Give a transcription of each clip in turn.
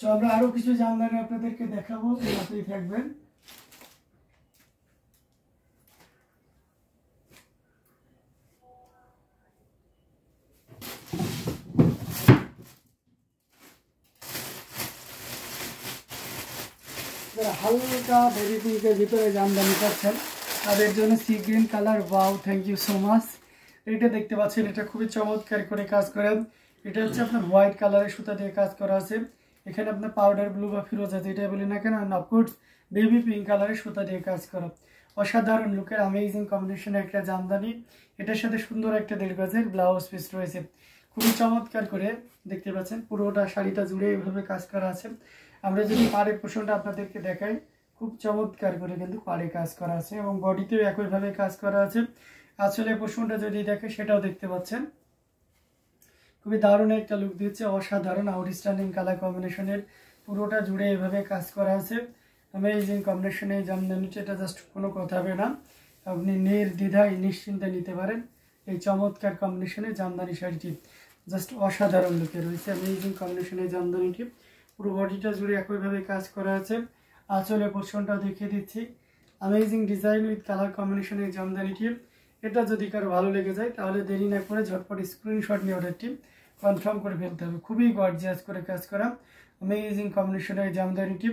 So আমরা আরো কিছু জামদানি আপনাদেরকে দেখাবো, সাথেই থাকবেন। হালকা বেবি পিঙ্কের ভিতরে জামদানি পাচ্ছেন, তাদের জন্য sea green colour. Wow, thank you so much. এটা দেখতে পাচ্ছেন, এটা খুবই চমৎকার করে কাজ করেন। এটা হচ্ছে আপনার হোয়াইট কালারের সুতা দিয়ে কাজ করা আছে। এখানে আপনার পাউডার ব্লু বা ফিরোজা যেটা বলি না কেন, অফকোর্স বেবি পিঙ্ক কালারের সুতা দিয়ে কাজ করা। অসাধারণ লুকের অ্যামেজিং কম্বিনেশনে একটা জামদানি। এটার সাথে সুন্দর একটা 1.5 গজের ব্লাউজ পিস রয়েছে, খুবই চমৎকার করে দেখতে পাচ্ছেন। পুরোটা শাড়িটা জুড়ে এইভাবে কাজ করা আছে। আমরা যদি পাড়ের পোর্শনটা আপনাদেরকে দেখাই, খুব চমৎকার করে কিন্তু পাড়ে কাজ করা আছে এবং বডিতেও একইভাবে কাজ করা আছে। আসলে পোর্শনটা যদি দেখে সেটাও দেখতে পাচ্ছেন, খুবই দারুণ একটা লুক দিচ্ছে। অসাধারণ আউটস্ট্যান্ডিং কালার কম্বিনেশনের পুরোটা জুড়ে এভাবে কাজ করা আছে। অ্যামেজিং কম্বিনেশনে এই জামদানিটা, এটা জাস্ট কোনো কথা হবে না, আপনি নির্দ্বিধায় নিশ্চিন্তে নিতে পারেন এই চমৎকার কম্বিনেশনে জামদানি শাড়িটি। জাস্ট অসাধারণ লুকে রয়েছে অ্যামেজিং কম্বিনেশনে জামদানিটি। পুরো বডিটা জুড়ে একইভাবে কাজ করা আছে। আঁচলে পোর্শনটা দেখিয়ে দিচ্ছি, অ্যামেজিং ডিজাইন উইথ কালার কম্বিনেশনের জামদানিটি। এটা যদি কারো ভালো লেগে যায় তাহলে দেরি না করে ঝটপট স্ক্রিনশট নিয়ে অর্ডারটি কনফার্ম করে ফেলতে হবে। খুবই গর্জিয়াস করে কাজ করা অ্যামেজিং কম্বিনেশনের জামদানিটি।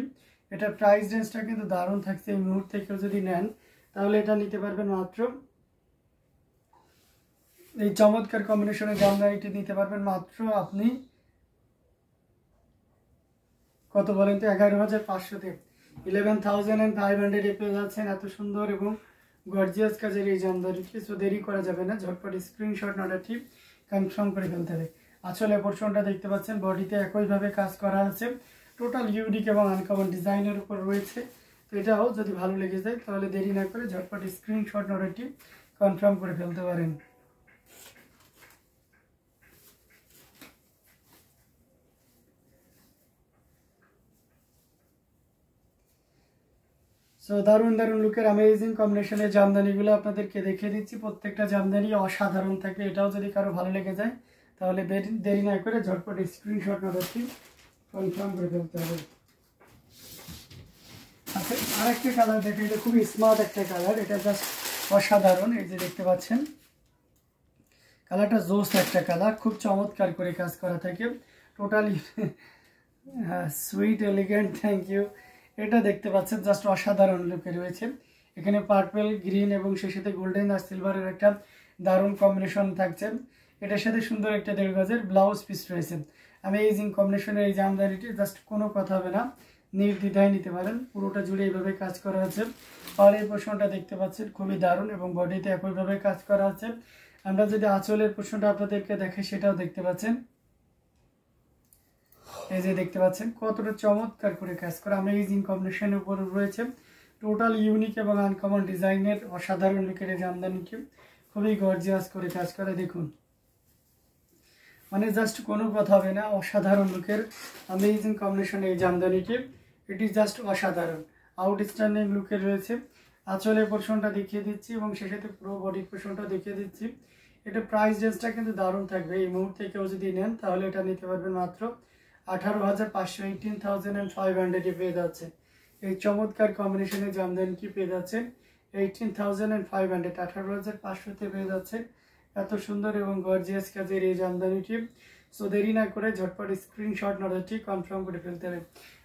এটার প্রাইস রেঞ্জটা কিন্তু দারুণ থাকছে। এই মুহূর্তে কেউ যদি নেন তাহলে এটা নিতে পারবেন মাত্র, এই চমৎকার কম্বিনেশনের জামদানিটি নিতে পারবেন মাত্র আপনি কত বলেন তো, 11,500-তে 11,500 পেয়ে যাচ্ছেন এত সুন্দর এবং গর্জিয়াস কাজের এই জামদানিটি। সো দেরি করা যাবে না, ঝটপট স্ক্রিনশট অর্ডারটি কনফার্ম করে ফেলতে হবে। আসলে পোর্শনটা দেখতে পাচ্ছেন, বডিতে একইভাবে কাজ করা আছে। টোটাল ইউনিক এবং আনকমন ডিজাইনের উপর রয়েছে। তো এটাও যদি ভালো লেগে যায় তাহলে দেরি না করে ঝটপট স্ক্রিনশট অর্ডারটি কনফার্ম করে ফেলতে পারেন। সো দারুণ দারুণ লুকের অ্যামেজিং কম্বিনেশনের জামদানিগুলো আপনাদেরকে দেখিয়ে দিচ্ছি। প্রত্যেকটা জামদানি অসাধারণ থাকে। এটাও যদি কারো ভালো লেগে যায় তাহলে দেরি না করে ঝটপট স্ক্রিনশট অর্ডারটি কনফার্ম করে ফেলতে হবে। আচ্ছা, আরেকটা কালার দেখে, এটা খুবই স্মার্ট একটা কালার, এটা জাস্ট অসাধারণ। এই যে দেখতে পাচ্ছেন কালারটা জোস একটা কালার, খুব চমৎকার করে কাজ করা থাকে totally. Sweet elegant, thank you. এটা দেখতে পাচ্ছেন জাস্ট অসাধারণ লুকে রয়েছে। এখানে পার্পল, গ্রিন এবং সেই সাথে গোল্ডেন আর সিলভারের একটা দারুণ কম্বিনেশন থাকছে। এটার সাথে সুন্দর একটা 1.5 গজের ব্লাউজ পিস রয়েছে। অ্যামেজিং কম্বিনেশনের এই জামদানিটি জাস্ট কোনো কথা হবে না, নির্দ্বিধায় নিতে পারেন। পুরোটা জুড়ে এইভাবে কাজ করা আছে। আর এই পোর্শনটা দেখতে পাচ্ছেন খুবই দারুণ এবং বডিতে একইভাবে কাজ করা আছে। আমরা যদি আঁচলের পোর্শনটা আপনাদেরকে দেখে সেটাও দেখতে পাচ্ছেন। এই যে দেখতে পাচ্ছেন কতটা চমৎকার করে কাজ করা অ্যামেজিং কম্বিনেশনের উপর রয়েছে। টোটাল ইউনিক এবং আনকমন ডিজাইনের অসাধারণ লুকের এই জামদানিটি খুবই গর্জিয়াস করে কাজ করে। দেখুন, মানে জাস্ট কোনো কথা হবে না, অসাধারণ লুকের অ্যামেজিং কম্বিনেশন এই জামদানিটি। এটি জাস্ট অসাধারণ আউটস্ট্যান্ডিং লুকের রয়েছে। আঁচলের পোর্শনটা দেখিয়ে দিচ্ছি এবং সেই সাথে পুরো বডির পোর্শনটা দেখিয়ে দিচ্ছি। এটা প্রাইস রেঞ্জটা কিন্তু দারুণ থাকবে। এই মুহূর্তে কেউ যদি নেন তাহলে এটা নিতে পারবেন মাত্র 18,500, 18,500 পেয়ে যাচ্ছে। এই চমৎকার কম্বিনেশনের জামদানিটি পেয়ে যাচ্ছেন 18,500, 18,500-তে পেয়ে যাচ্ছেন এত সুন্দর এবং গর্জিয়াস কাজের এই জামদানিটি। সো দেরি না করে ঝটপট স্ক্রিনশট অর্ডারটি কনফার্ম করে ফেলতে হবে।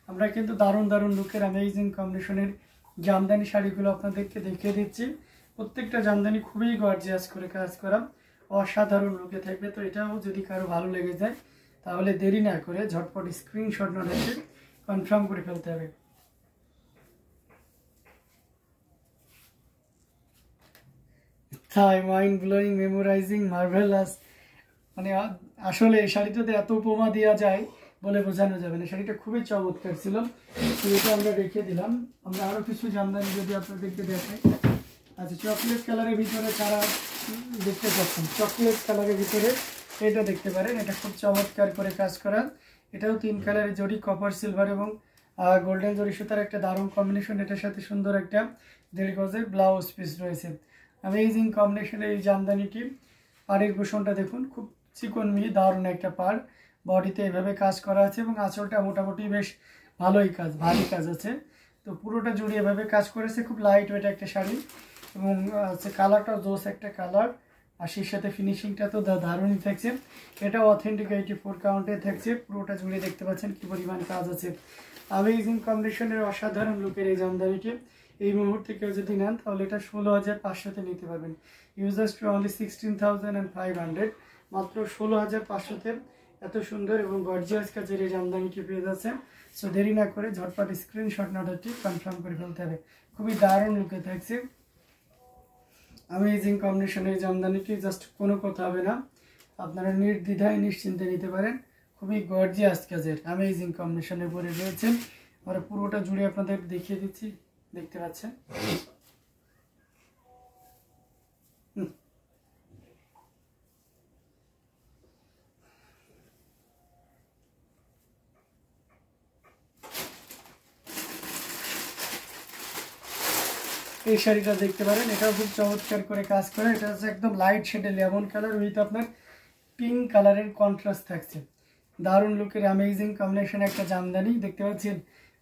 আমরা কিন্তু দারুণ দারুণ লুকের অ্যামেজিং কম্বিনেশনের জামদানি শাড়িগুলো আপনাদেরকে দেখিয়ে দিচ্ছি। প্রত্যেকটা জামদানি খুবই গর্জিয়াস করে কাজ করা, অসাধারণ লুকে থাকবে। তো এটাও যদি কারো ভালো লেগে যায় তাহলে দেরি না করে ঝটপট স্ক্রিনশট অর্ডারটি কনফার্ম করে ফেলতে হবে। তাই মাইন্ড ব্লোয়িং, মেমোরাইজিং, মার্ভেলাস, মানে আসলে এই শাড়িটাতে এত উপমা দেওয়া যায় বলে বোঝানো যাবে না। শাড়িটা খুবই চমৎকার ছিল, তো এটা আমরা দেখিয়ে দিলাম। আমরা আরও কিছু জামদানি যদি আপনাদেরকে দেখাই। আচ্ছা, চকলেট কালারের ভিতরে যারা দেখতে পাচ্ছেন, চকলেট কালারের ভিতরে এটা দেখতে পারেন। এটা খুব চমৎকার করে কাজ করা। এটাও 3 কালারের জড়ি, কপার, সিলভার এবং গোল্ডেন জড়ি সুতার একটা দারুণ কম্বিনেশন। এটার সাথে সুন্দর একটা 1.5 গজের ব্লাউজ পিস রয়েছে। অ্যামেজিং কম্বিনেশনের এই জামদানিটি। পাড়ের পোর্শনটা দেখুন, খুব চিকন মিহি দারুণ একটা পাড়। বডিতে এভাবে কাজ করা আছে এবং আঁচলটা মোটামুটি বেশ ভালোই কাজ, ভারী কাজ আছে। তো পুরোটা জুড়ে এভাবে কাজ করেছে, খুব লাইট ওয়েট একটা শাড়ি এবং কালারটাও জোস একটা কালার। আর সেই সাথে ফিনিশিংটা তো দারুণই থাকছে। এটা অথেন্টিক 84 কাউন্টে থাকছে, পুরোটা জুড়ে দেখতে পাচ্ছেন কি পরিমাণ কাজ আছে। অ্যামেজিং কম্বিনেশনের অসাধারণ লুকের এই জামদানিটি এই মুহূর্তে কেউ যদি নেন তাহলে এটা 16,500-তে নিতে পারবেন। ইউজার্স টু অনলি 16,500, মাত্র 16,500-তে এত সুন্দর এবং গর্জিয়াস কাজের এই জামদানিটি পেয়ে যাচ্ছেন। সো দেরি না করে ঝটপট স্ক্রিনশট অর্ডারটি কনফার্ম করে ফেলতে হবে। খুবই দারুণ লুকে থাকছে অ্যামেজিং কম্বিনেশনের জামদানিটি, জাস্ট কোনো কথা হবে না, আপনারা নির্দ্বিধায় নিশ্চিন্তে নিতে পারেন। খুবই গর্জিয়াস কাজের অ্যামেজিং কম্বিনেশনের পরে রয়েছে। আমরা পুরোটা জুড়ে আপনাদের দেখিয়ে দিচ্ছি, দেখতে পাচ্ছেন। এই শাড়িটা দেখতে পারেন, এটাও খুব চমৎকার করে কাজ করে। এটা হচ্ছে একদম লাইট শেডে লেমন কালার উইথ আপনার পিঙ্ক কালারের কন্ট্রাস্ট থাকছে। দারুণ লুকের অ্যামেজিং কম্বিনেশন একটা জামদানি দেখতে পাচ্ছেন,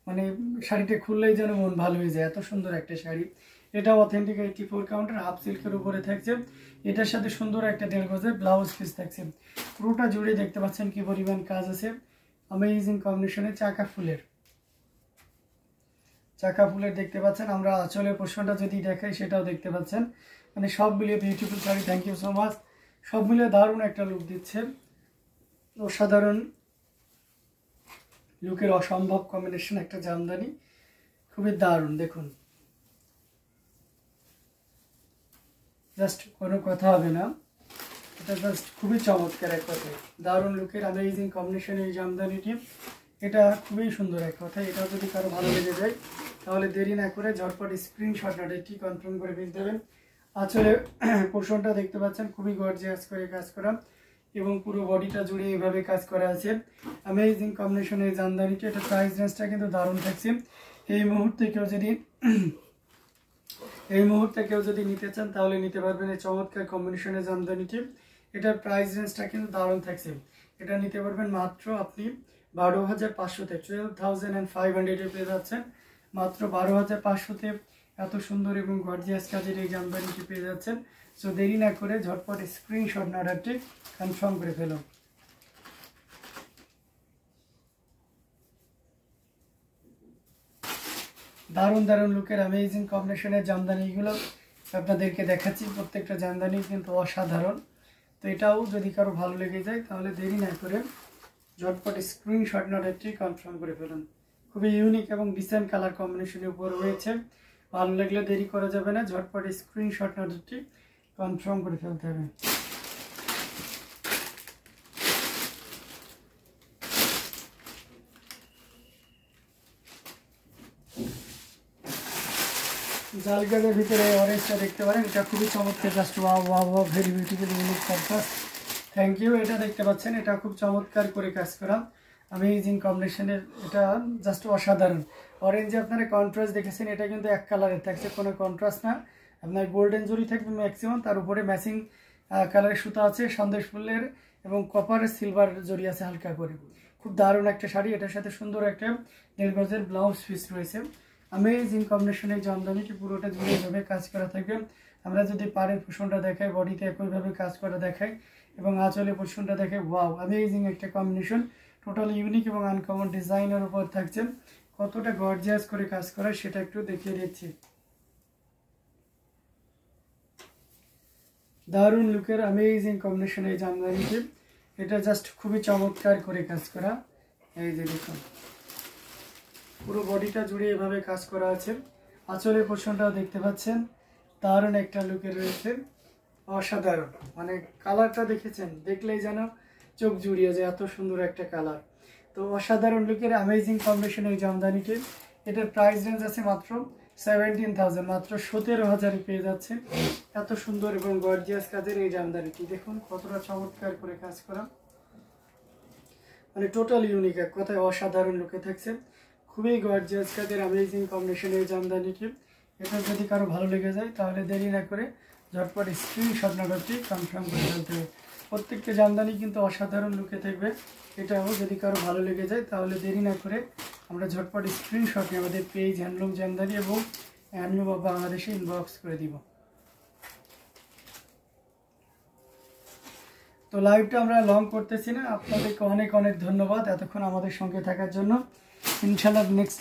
মানে শাড়িটা খুললেই যেন মন ভালো হয়ে যায়, এত সুন্দর একটা শাড়ি। এটা অথেন্টিক 84 কাউন্টার হাফ সিল্কের উপরে থাকছে। এটার সাথে সুন্দর একটা 1.5 গজের ব্লাউজ পিস থাকছে। পুরোটা জুড়ে দেখতে পাচ্ছেন কি পরিমাণ কাজ আছে। অ্যামেজিং কম্বিনেশনে চাকা ফুলের দেখতে পাচ্ছেন। আমরা আঁচলের পোর্শনটা যদি দেখাই সেটাও দেখতে পাচ্ছেন, মানে সব মিলিয়ে beautiful sari. Thank you so much. সব মিলিয়ে দারুণ একটা লুক দিচ্ছে, অসাধারণ লুকের অসম্ভব কম্বিনেশন একটা জামদানি, খুবই দারুণ। দেখুন, জাস্ট কোনো কথা হবে না, এটা জাস্ট খুবই চমৎকার এক কথায়। দারুণ লুকের অ্যামেজিং কম্বিনেশন এই জামদানিটি, এটা খুবই সুন্দর এক কথায়। এটা যদি কারো ভালো লেগে যায় তাহলে দেরি না করে ঝটপট স্ক্রিনশট অর্ডারটি কনফার্ম করে ফেলতে দেবেন। আঁচলে পোর্শনটা দেখতে পাচ্ছেন খুবই গর্জিয়াস করে কাজ করা এবং পুরো বডিটা জুড়ে এইভাবে কাজ করা আছে। অ্যামেজিং কম্বিনেশনের এই জামদানিটি, এটা প্রাইস রেঞ্জটা কিন্তু দারুণ থাকছে। এই মুহূর্তে কেউ যদি নিতে চান তাহলে নিতে পারবেন এই চমৎকার কম্বিনেশনের জামদানিটি। এটার প্রাইস রেঞ্জটা কিন্তু দারুণ থাকছে। এটা নিতে পারবেন মাত্র আপনি 12,500-তে, 12,500-এ পেয়ে যাচ্ছেন। মাত্র 12,500-তে এত সুন্দর এবং গর্জিয়াস কাজের এই জামদানিটি পেয়ে যাচ্ছেন। সো দেরি না করে ঝটপট স্ক্রিনশট অর্ডারটি কনফার্ম করে ফেলুন। দারুণ দারুণ লুকের অ্যামেজিং কম্বিনেশনের জামদানিগুলো আপনাদেরকে দেখাচ্ছি। প্রত্যেকটা জামদানি কিন্তু অসাধারণ। তো এটাও যদি কারো ভালো লেগে যায় তাহলে দেরি না করে ঝটপট স্ক্রিনশট অর্ডারটি কনফার্ম করে ফেলুন। খুবই ইউনিক এবং ডিসেন্ট কালার কম্বিনেশনের উপর রয়েছে। ভালো লাগলে দেরি করা যাবে না, ঝটপট স্ক্রিনশট অর্ডারটি কনফার্ম করে ফেলতে হবে। জাল গাজের ভিতরে অরেঞ্জটা দেখতে পারেন, এটা খুবই চমৎকার, just wow very beautiful unique contrast. Thank you. এটা দেখতে পাচ্ছেন, এটা খুব চমৎকার করে কাজ করা অ্যামেজিং কম্বিনেশনের, এটা জাস্ট অসাধারণ। অরেঞ্জে আপনারা কন্ট্রাস্ট দেখেছেন, এটা কিন্তু এক কালারের থাকছে, কোনো কন্ট্রাস্ট না। আপনার গোল্ডেন জরি থাকবে ম্যাক্সিমাম, তার উপরে ম্যাচিং কালারের সুতা আছে সন্দেশ ফুলের এবং কপারের সিলভার জরি আছে হালকা করে। খুব দারুণ একটা শাড়ি। এটার সাথে সুন্দর একটা 1.5 গজের ব্লাউজ পিস রয়েছে। অ্যামেজিং কম্বিনেশনের জামদানিটি পুরোটা জুড়ে এভাবে কাজ করা থাকবে। আমরা যদি পাড়ের পোর্শনটা দেখাই, বডিতে একইভাবে কাজ করা দেখাই এবং আঁচলে পোর্শনটা দেখাই, ওয়াও অ্যামেজিং একটা কম্বিনেশন, টোটাল ইউনিক এবং আনকমন ডিজাইনের উপর থাকছে। কতটা গর্জিয়াস করে কাজ করা সেটা একটু দেখিয়ে দিচ্ছি। দারুণ লুকের অ্যামেজিং কম্বিনেশন এই জামদানিটি, এটা জাস্ট খুবই চমৎকার করে কাজ করা। এই যে দেখুন, পুরো বডিটা জুড়ে এভাবে কাজ করা আছে। আঁচলের পোর্শনটাও দেখতে পাচ্ছেন, দারুণ একটা লুকে রয়েছে, অসাধারণ। মানে কালারটা দেখেছেন, দেখলেই যেন চোখ জুড়িয়ে যায়, এত সুন্দর একটা কালার। তো অসাধারণ লুকের অ্যামেজিং কম্বিনেশন এই জামদানিটি, এটার প্রাইস রেঞ্জ আছে মাত্র 17,000, মাত্র 17,000-এ পেয়ে যাচ্ছে এত সুন্দর এবং গর্জিয়াস কাজের এই জামদানিটি। দেখুন কতটা চমৎকার করে কাজ করা, মানে টোটাল ইউনিক, এক কথায় অসাধারণ লুকে থাকছে। খুবই গর্জিয়াস কাজের অ্যামেজিং কম্বিনেশন এই জামদানিটি। এটা যদি কারো ভালো লেগে যায় তাহলে দেরি না করে ঝটপট স্ক্রিনশট নাম্বারটি কনফার্ম করে ফেলতে হবে। প্রত্যেকটা জামদানি কিন্তু অসাধারণ লুকে থাকবে। এটাও যদি কারো ভালো লেগে যায় তাহলে দেরি না করে আমরা ঝটপট স্ক্রিনশট নিয়ে আমাদের পেজ হ্যান্ডলুম জামদানি এবং হ্যান্ডলুম অফ বাংলাদেশে ইনবক্স করে দিব। তো লাইভটা আমরা লং করতেছি না, আপনাদেরকে অনেক অনেক ধন্যবাদ এতক্ষণ আমাদের সঙ্গে থাকার জন্য। ইনশাআল্লাহ নেক্সট